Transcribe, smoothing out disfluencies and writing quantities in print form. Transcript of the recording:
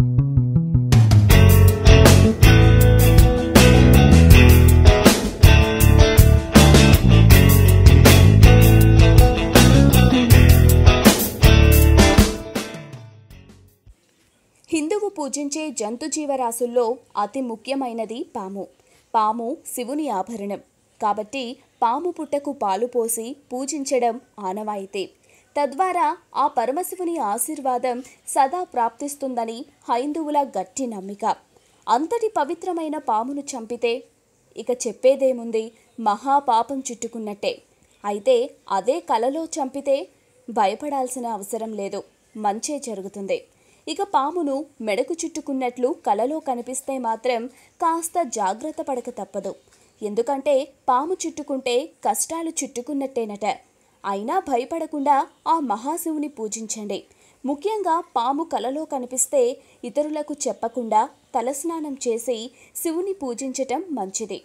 హిందువు పూజించే జంతు జీవరాశుల్లో అతి ముఖ్యమైనది పాము. పాము శివుని ఆభరణం కాబట్టి పాము పుట్టకు పాలు పోసి పూజించడం ఆనవాయితీ. తద్వారా ఆ పరమశివుని ఆశీర్వాదం సదా ప్రాప్తిస్తుందని హైందువుల గట్టి నమ్మిక. అంతటి పవిత్రమైన పామును చంపితే ఇక చెప్పేదేముంది, మహాపాపం చుట్టుకున్నట్టే. అయితే అదే కలలో చంపితే భయపడాల్సిన అవసరం లేదు, మంచే జరుగుతుంది. ఇక పామును మెడకు చుట్టుకున్నట్లు కలలో కనిపిస్తే మాత్రం కాస్త జాగ్రత్త పడక తప్పదు. ఎందుకంటే పాము చుట్టుకుంటే కష్టాలు చుట్టుకున్నట్టేనట. అయినా భయపడకుండా ఆ మహాశివుని పూజించండి. ముఖ్యంగా పాము కలలో కనిపిస్తే ఇతరులకు చెప్పకుండా తలస్నానం చేసి శివుని పూజించటం మంచిది.